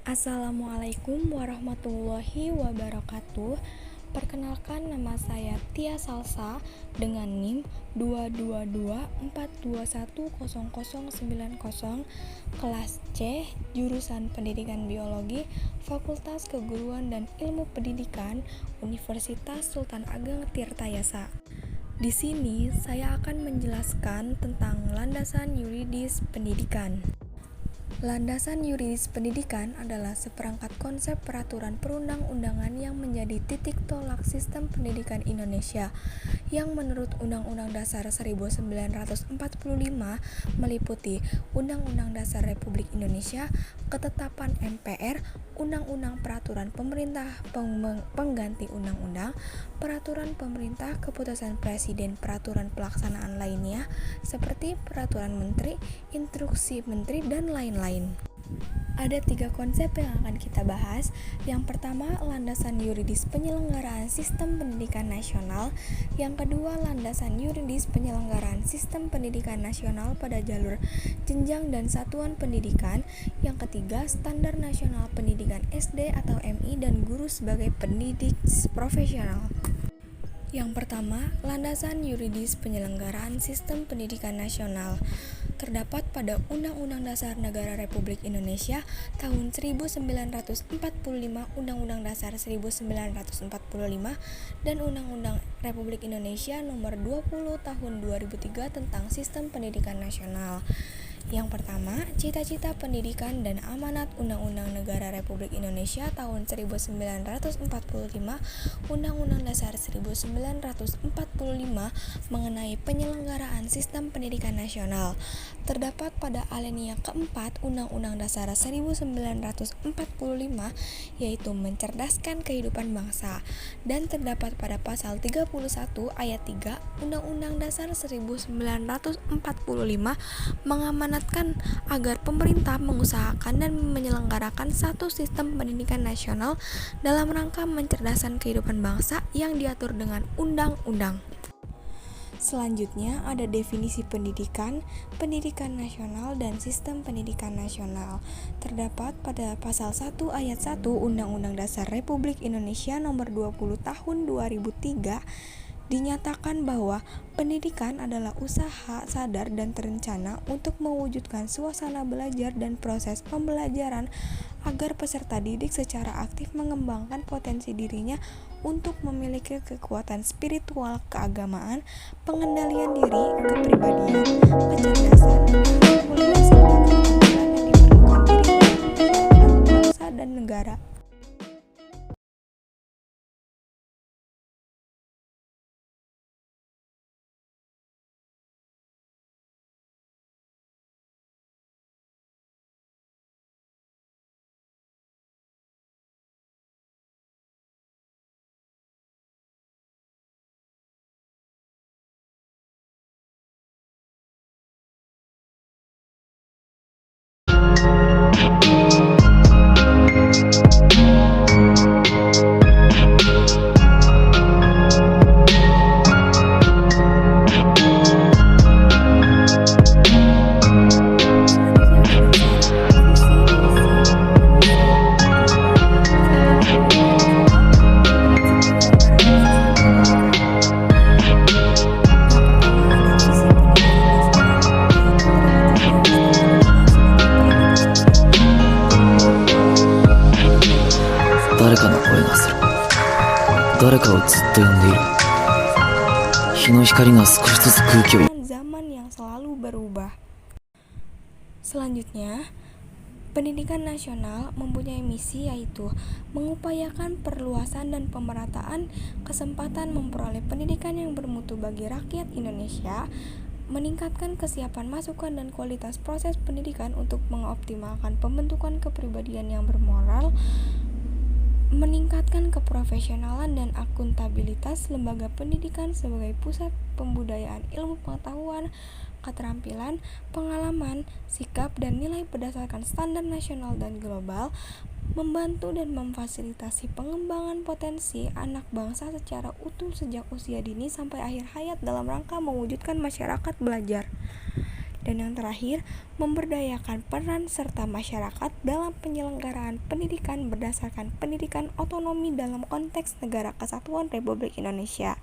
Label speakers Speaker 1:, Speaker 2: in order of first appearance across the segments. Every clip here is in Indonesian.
Speaker 1: Assalamualaikum warahmatullahi wabarakatuh. Perkenalkan, nama saya Tia Salsa dengan NIM 222421090, kelas C, jurusan Pendidikan Biologi, Fakultas Keguruan dan Ilmu Pendidikan, Universitas Sultan Ageng Tirtayasa. Di sini saya akan menjelaskan tentang landasan yuridis pendidikan. Landasan yuridis pendidikan adalah seperangkat konsep peraturan perundang-undangan yang menjadi titik tolak sistem pendidikan Indonesia, yang menurut Undang-Undang Dasar 1945 meliputi Undang-Undang Dasar Republik Indonesia, Ketetapan MPR, Undang-Undang Peraturan Pemerintah Pengganti Undang-Undang, Peraturan Pemerintah, Keputusan Presiden, Peraturan Pelaksanaan lainnya, seperti Peraturan Menteri, Instruksi Menteri, dan lain-lain. Ada 3 konsep yang akan kita bahas. Yang pertama, landasan yuridis penyelenggaraan sistem pendidikan nasional. Yang kedua, landasan yuridis penyelenggaraan sistem pendidikan nasional pada jalur jenjang dan satuan pendidikan. Yang ketiga, standar nasional pendidikan SD atau MI dan guru sebagai pendidik profesional. Yang pertama, landasan yuridis penyelenggaraan sistem pendidikan nasional terdapat pada Undang-Undang Dasar Negara Republik Indonesia tahun 1945, Undang-Undang Dasar 1945, dan Undang-Undang Republik Indonesia Nomor 20 Tahun 2003 tentang Sistem Pendidikan Nasional. Yang pertama, cita-cita pendidikan dan amanat Undang-Undang Negara Republik Indonesia tahun 1945, Undang-Undang Dasar 1945 mengenai penyelenggaraan sistem pendidikan nasional terdapat pada alinea keempat Undang-Undang Dasar 1945, yaitu mencerdaskan kehidupan bangsa, dan terdapat pada pasal 31 ayat 3 Undang-Undang Dasar 1945 mengamanatkan agar pemerintah mengusahakan dan menyelenggarakan satu sistem pendidikan nasional dalam rangka mencerdaskan kehidupan bangsa yang diatur dengan undang-undang. Selanjutnya ada definisi pendidikan, pendidikan nasional, dan sistem pendidikan nasional. Terdapat pada pasal 1 ayat 1 Undang-Undang Dasar Republik Indonesia Nomor 20 Tahun 2003 dinyatakan bahwa pendidikan adalah usaha sadar dan terencana untuk mewujudkan suasana belajar dan proses pembelajaran agar peserta didik secara aktif mengembangkan potensi dirinya untuk memiliki kekuatan spiritual keagamaan, pengendalian diri, kepribadian, kecerdasan, mulia serta keterampilan yang diperlukan dirinya untuk bangsa dan negara. Zaman yang selalu berubah. Selanjutnya, pendidikan nasional mempunyai misi, yaitu mengupayakan perluasan dan pemerataan kesempatan memperoleh pendidikan yang bermutu bagi rakyat Indonesia, meningkatkan kesiapan masukan dan kualitas proses pendidikan untuk mengoptimalkan pembentukan kepribadian yang bermoral, meningkatkan keprofesionalan dan akuntabilitas lembaga pendidikan sebagai pusat pembudayaan ilmu pengetahuan, keterampilan, pengalaman, sikap, dan nilai berdasarkan standar nasional dan global, membantu dan memfasilitasi pengembangan potensi anak bangsa secara utuh sejak usia dini sampai akhir hayat dalam rangka mewujudkan masyarakat belajar. Dan yang terakhir, memberdayakan peran serta masyarakat dalam penyelenggaraan pendidikan berdasarkan pendidikan otonomi dalam konteks Negara Kesatuan Republik Indonesia.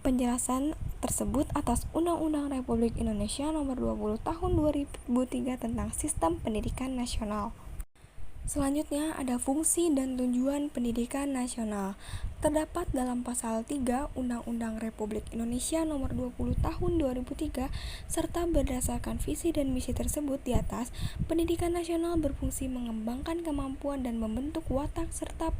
Speaker 1: Penjelasan tersebut atas Undang-Undang Republik Indonesia Nomor 20 Tahun 2003 tentang Sistem Pendidikan Nasional. Selanjutnya ada fungsi dan tujuan pendidikan nasional. Terdapat dalam pasal 3 Undang-Undang Republik Indonesia Nomor 20 Tahun 2003 serta berdasarkan visi dan misi tersebut di atas, pendidikan nasional berfungsi mengembangkan kemampuan dan membentuk watak serta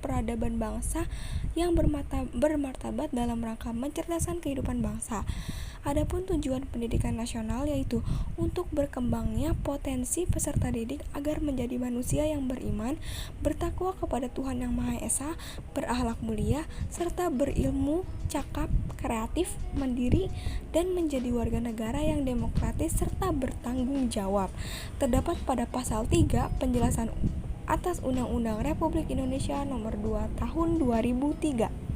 Speaker 1: peradaban bangsa yang bermartabat dalam rangka mencerdaskan kehidupan bangsa. Adapun tujuan pendidikan nasional yaitu untuk berkembangnya potensi peserta didik agar menjadi manusia yang beriman, bertakwa kepada Tuhan Yang Maha Esa, berakhlak mulia, serta berilmu, cakap, kreatif, mandiri, dan menjadi warga negara yang demokratis serta bertanggung jawab. Terdapat pada pasal 3 penjelasan atas Undang-Undang Republik Indonesia Nomor 2 Tahun 2003.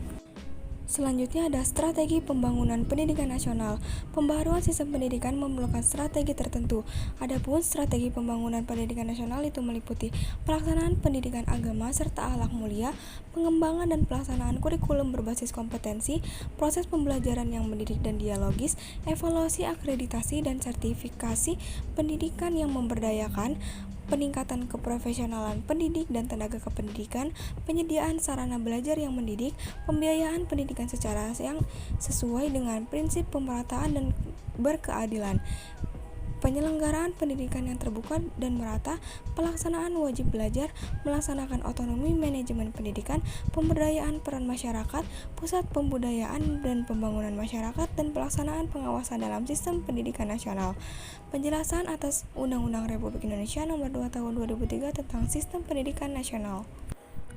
Speaker 1: Selanjutnya ada strategi pembangunan pendidikan nasional. Pembaharuan sistem pendidikan memerlukan strategi tertentu. Adapun strategi pembangunan pendidikan nasional itu meliputi pelaksanaan pendidikan agama serta akhlak mulia, pengembangan dan pelaksanaan kurikulum berbasis kompetensi, proses pembelajaran yang mendidik dan dialogis, evaluasi akreditasi dan sertifikasi pendidikan yang memberdayakan, peningkatan keprofesionalan pendidik dan tenaga kependidikan, penyediaan sarana belajar yang mendidik, pembiayaan pendidikan secara yang sesuai dengan prinsip pemerataan dan berkeadilan, penyelenggaraan pendidikan yang terbuka dan merata, pelaksanaan wajib belajar, melaksanakan otonomi manajemen pendidikan, pemberdayaan peran masyarakat, pusat pembudayaan dan pembangunan masyarakat, dan pelaksanaan pengawasan dalam sistem pendidikan nasional. Penjelasan atas Undang-Undang Republik Indonesia Nomor 2 Tahun 2003 tentang Sistem Pendidikan Nasional.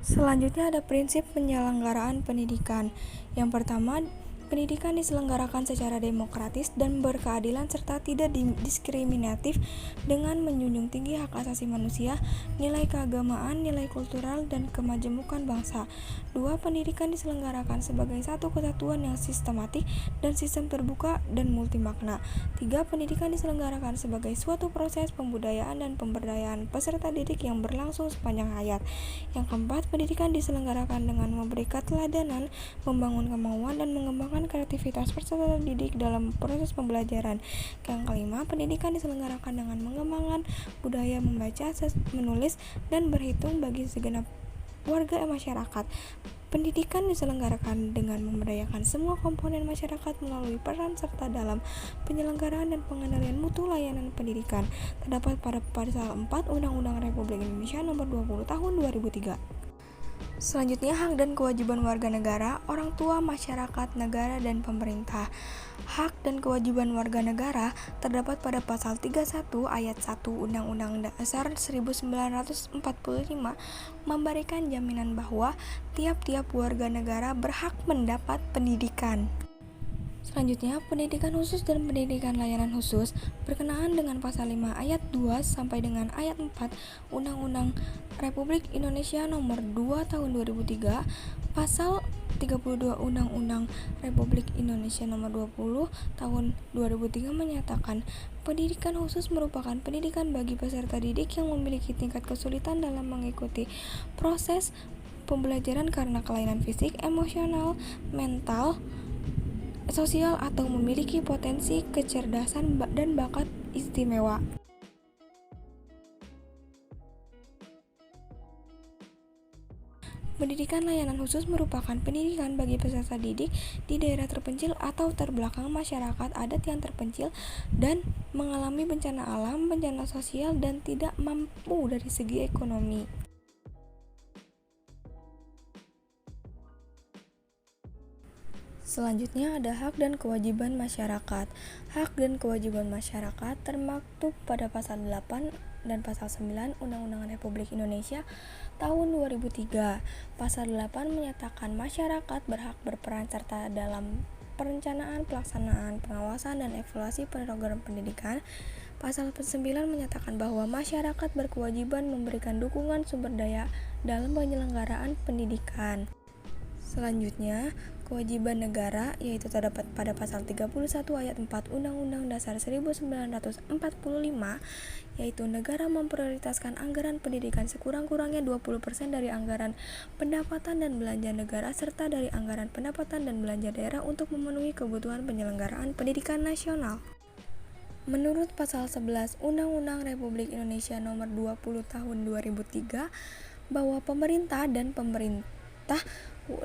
Speaker 1: Selanjutnya ada prinsip penyelenggaraan pendidikan. Yang pertama, pendidikan diselenggarakan secara demokratis dan berkeadilan serta tidak diskriminatif dengan menjunjung tinggi hak asasi manusia, nilai keagamaan, nilai kultural, dan kemajemukan bangsa. 2. Pendidikan diselenggarakan sebagai satu kesatuan yang sistematik dan sistem terbuka dan multimakna. 3. Pendidikan diselenggarakan sebagai suatu proses pembudayaan dan pemberdayaan peserta didik yang berlangsung sepanjang hayat. Yang keempat, pendidikan diselenggarakan dengan memberi keteladanan, membangun kemauan, dan mengembangkan kreativitas peserta didik dalam proses pembelajaran. Yang kelima, pendidikan diselenggarakan dengan mengembangkan budaya membaca, menulis, dan berhitung bagi segenap warga masyarakat. Pendidikan diselenggarakan dengan memberdayakan semua komponen masyarakat melalui peran serta dalam penyelenggaraan dan pengendalian mutu layanan pendidikan. Terdapat pada pasal 4 Undang-Undang Republik Indonesia Nomor 20 Tahun 2003. Selanjutnya, hak dan kewajiban warga negara, orang tua, masyarakat, negara, dan pemerintah. Hak dan kewajiban warga negara terdapat pada pasal 31 ayat 1 Undang-Undang Dasar 1945 memberikan jaminan bahwa tiap-tiap warga negara berhak mendapat pendidikan. Selanjutnya, pendidikan khusus dan pendidikan layanan khusus berkenaan dengan pasal 5 ayat 2 sampai dengan ayat 4 Undang-Undang Republik Indonesia Nomor 2 Tahun 2003, pasal 32 Undang-Undang Republik Indonesia Nomor 20 Tahun 2003 menyatakan pendidikan khusus merupakan pendidikan bagi peserta didik yang memiliki tingkat kesulitan dalam mengikuti proses pembelajaran karena kelainan fisik, emosional, mental, sosial, atau memiliki potensi kecerdasan dan bakat istimewa. Pendidikan layanan khusus merupakan pendidikan bagi peserta didik di daerah terpencil atau terbelakang masyarakat adat yang terpencil dan mengalami bencana alam, bencana sosial, dan tidak mampu dari segi ekonomi. Selanjutnya ada hak dan kewajiban masyarakat. Hak dan kewajiban masyarakat termaktub pada pasal 8 dan pasal 9 Undang-Undang Republik Indonesia tahun 2003. Pasal 8 menyatakan masyarakat berhak berperan serta dalam perencanaan, pelaksanaan, pengawasan, dan evaluasi program pendidikan. Pasal 9 menyatakan bahwa masyarakat berkewajiban memberikan dukungan sumber daya dalam penyelenggaraan pendidikan. Selanjutnya, kewajiban negara yaitu terdapat pada pasal 31 ayat 4 Undang-Undang Dasar 1945, yaitu negara memprioritaskan anggaran pendidikan sekurang-kurangnya 20% dari anggaran pendapatan dan belanja negara serta dari anggaran pendapatan dan belanja daerah untuk memenuhi kebutuhan penyelenggaraan pendidikan nasional. Menurut pasal 11 Undang-Undang Republik Indonesia Nomor 20 Tahun 2003, bahwa pemerintah dan pemerintah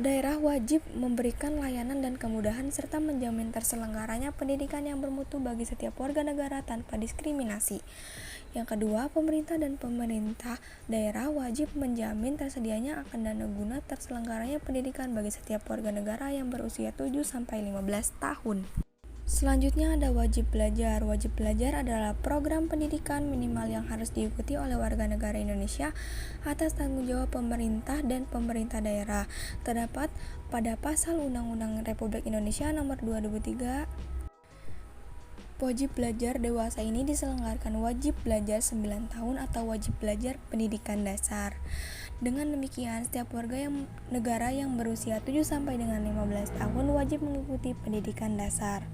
Speaker 1: daerah wajib memberikan layanan dan kemudahan serta menjamin terselenggaranya pendidikan yang bermutu bagi setiap warga negara tanpa diskriminasi. Yang kedua, pemerintah dan pemerintah daerah wajib menjamin tersedianya akan dana guna terselenggaranya pendidikan bagi setiap warga negara yang berusia 7-15 tahun. Selanjutnya ada wajib belajar. Wajib belajar adalah program pendidikan minimal yang harus diikuti oleh warga negara Indonesia atas tanggung jawab pemerintah dan pemerintah daerah. Terdapat pada pasal Undang-Undang Republik Indonesia Nomor 2003. Wajib belajar dewasa ini diselenggarakan wajib belajar 9 tahun atau wajib belajar pendidikan dasar. Dengan demikian, setiap warga negara yang berusia 7 sampai dengan 15 tahun wajib mengikuti pendidikan dasar.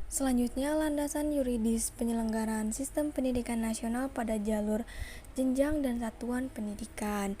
Speaker 1: Selanjutnya, landasan yuridis penyelenggaraan sistem pendidikan nasional pada jalur, jenjang, dan satuan pendidikan.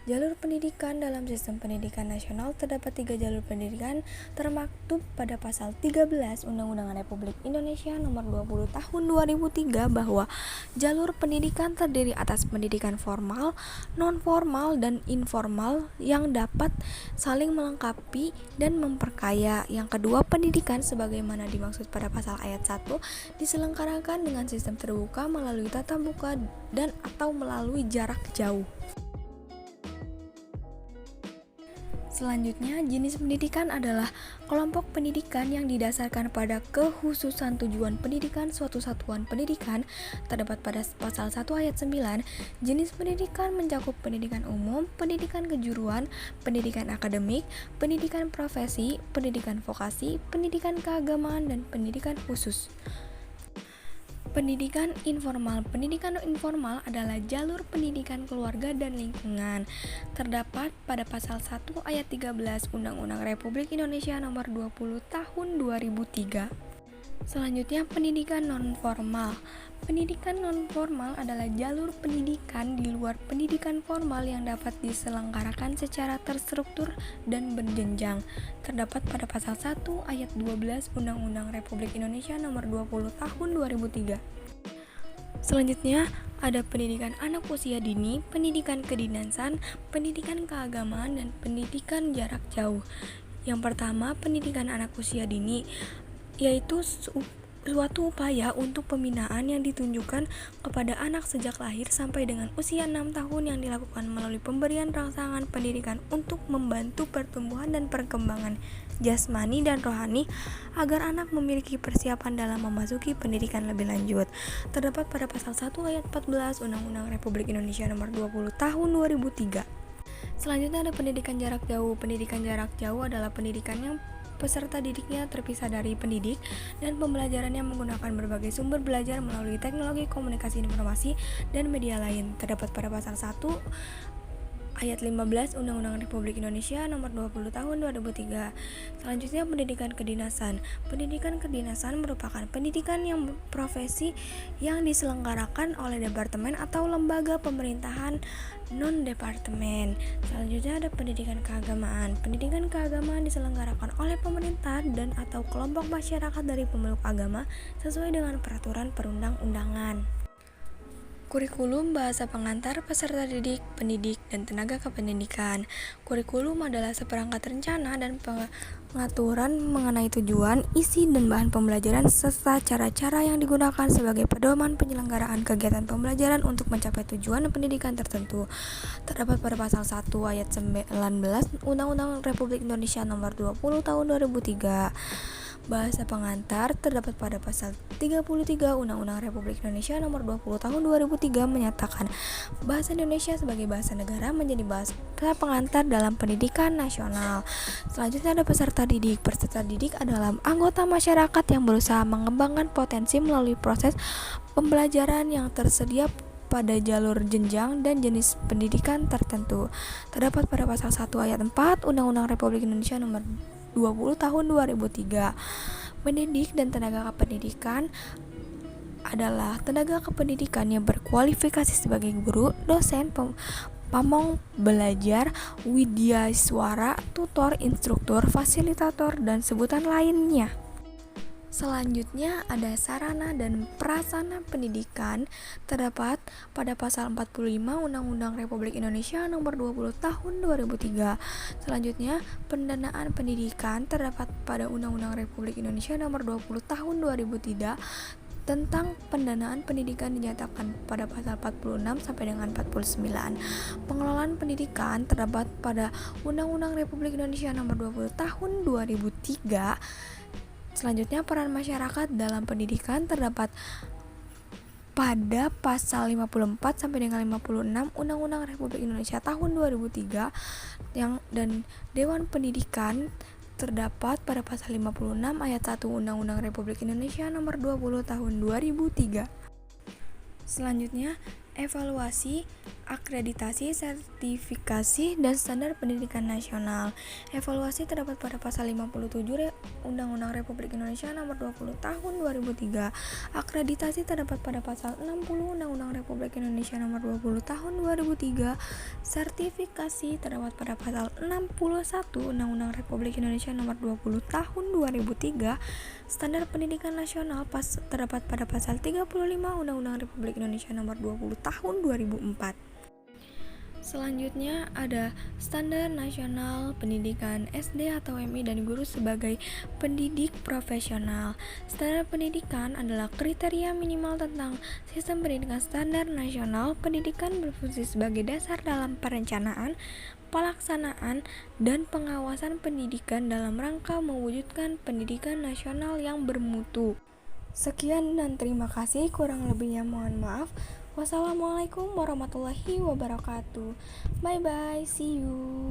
Speaker 1: Jalur pendidikan dalam sistem pendidikan nasional terdapat 3 jalur pendidikan termaktub pada pasal 13 Undang-Undang Republik Indonesia Nomor 20 Tahun 2003 bahwa jalur pendidikan terdiri atas pendidikan formal, non-formal, dan informal yang dapat saling melengkapi dan memperkaya. Yang kedua, pendidikan sebagaimana dimaksud pada pasal ayat 1 diselenggarakan dengan sistem terbuka melalui tatap muka dan atau melalui jarak jauh. Selanjutnya, jenis pendidikan adalah kelompok pendidikan yang didasarkan pada kekhususan tujuan pendidikan suatu satuan pendidikan. Terdapat pada pasal 1 ayat 9. Jenis pendidikan mencakup pendidikan umum, pendidikan kejuruan, pendidikan akademik, pendidikan profesi, pendidikan vokasi, pendidikan keagamaan, dan pendidikan khusus. Pendidikan informal. Pendidikan informal adalah jalur pendidikan keluarga dan lingkungan. Terdapat pada pasal 1 ayat 13 Undang-Undang Republik Indonesia Nomor 20 Tahun 2003. Selanjutnya, pendidikan non-formal. Pendidikan non-formal adalah jalur pendidikan di luar pendidikan formal yang dapat diselenggarakan secara terstruktur dan berjenjang. Terdapat pada pasal 1 ayat 12 Undang-Undang Republik Indonesia Nomor 20 Tahun 2003. Selanjutnya, ada pendidikan anak usia dini, pendidikan kedinasan, pendidikan keagamaan, dan pendidikan jarak jauh. Yang pertama, pendidikan anak usia dini, yaitu suatu upaya untuk pembinaan yang ditunjukkan kepada anak sejak lahir sampai dengan usia 6 tahun yang dilakukan melalui pemberian rangsangan pendidikan untuk membantu pertumbuhan dan perkembangan jasmani dan rohani agar anak memiliki persiapan dalam memasuki pendidikan lebih lanjut. Terdapat pada pasal 1 ayat 14 Undang-Undang Republik Indonesia Nomor 20 Tahun 2003. Selanjutnya ada pendidikan jarak jauh. Pendidikan jarak jauh adalah pendidikan yang peserta didiknya terpisah dari pendidik dan pembelajarannya menggunakan berbagai sumber belajar melalui teknologi komunikasi informasi dan media lain. Terdapat pada pasal 1 ayat 15 Undang-Undang Republik Indonesia Nomor 20 Tahun 2003. Selanjutnya, pendidikan kedinasan. Pendidikan kedinasan merupakan pendidikan yang profesi yang diselenggarakan oleh departemen atau lembaga pemerintahan non-departemen. Selanjutnya ada pendidikan keagamaan. Pendidikan keagamaan diselenggarakan oleh pemerintah dan atau kelompok masyarakat dari pemeluk agama sesuai dengan peraturan perundang-undangan. Kurikulum bahasa pengantar peserta didik, pendidik, dan tenaga kependidikan. Kurikulum adalah seperangkat rencana dan pengaturan mengenai tujuan, isi, dan bahan pembelajaran serta cara-cara yang digunakan sebagai pedoman penyelenggaraan kegiatan pembelajaran untuk mencapai tujuan pendidikan tertentu. Terdapat pada pasal 1 ayat 19 Undang-Undang Republik Indonesia Nomor 20 Tahun 2003. Bahasa pengantar terdapat pada pasal 33 Undang-Undang Republik Indonesia Nomor 20 Tahun 2003 menyatakan bahasa Indonesia sebagai bahasa negara menjadi bahasa pengantar dalam pendidikan nasional. Selanjutnya ada peserta didik. Peserta didik adalah anggota masyarakat yang berusaha mengembangkan potensi melalui proses pembelajaran yang tersedia pada jalur jenjang dan jenis pendidikan tertentu. Terdapat pada pasal 1 ayat 4 Undang-Undang Republik Indonesia Nomor 20 Tahun 2003. Pendidik dan tenaga kependidikan adalah tenaga kependidikan yang berkualifikasi sebagai guru, dosen, pamong belajar, widyaswara, tutor, instruktur, fasilitator, dan sebutan lainnya. Selanjutnya ada sarana dan prasarana pendidikan, terdapat pada pasal 45 Undang-Undang Republik Indonesia Nomor 20 Tahun 2003. Selanjutnya, pendanaan pendidikan, terdapat pada Undang-Undang Republik Indonesia Nomor 20 Tahun 2003 tentang pendanaan pendidikan dinyatakan pada pasal 46 sampai dengan 49. Pengelolaan pendidikan terdapat pada Undang-Undang Republik Indonesia Nomor 20 Tahun 2003. Selanjutnya, peran masyarakat dalam pendidikan terdapat pada pasal 54 sampai dengan 56 Undang-Undang Republik Indonesia Tahun 2003 dan Dewan Pendidikan terdapat pada pasal 56 ayat 1 Undang-Undang Republik Indonesia Nomor 20 Tahun 2003. Selanjutnya, evaluasi, akreditasi, sertifikasi, dan standar pendidikan nasional. Evaluasi terdapat pada pasal 57 Undang-Undang Republik Indonesia Nomor 20 Tahun 2003. Akreditasi terdapat pada pasal 60 Undang-Undang Republik Indonesia Nomor 20 Tahun 2003. Sertifikasi terdapat pada pasal 61 Undang-Undang Republik Indonesia Nomor 20 Tahun 2003. Standar pendidikan nasional terdapat pada pasal 35 Undang-Undang Republik Indonesia Nomor 20 Tahun 2004. Selanjutnya ada Standar Nasional Pendidikan SD atau MI dan guru sebagai pendidik profesional. Standar pendidikan adalah kriteria minimal tentang sistem pendidikan standar nasional. Pendidikan berfungsi sebagai dasar dalam perencanaan, pelaksanaan, dan pengawasan pendidikan dalam rangka mewujudkan pendidikan nasional yang bermutu. Sekian dan terima kasih, kurang lebihnya mohon maaf. Wassalamualaikum warahmatullahi wabarakatuh. Bye bye, see you.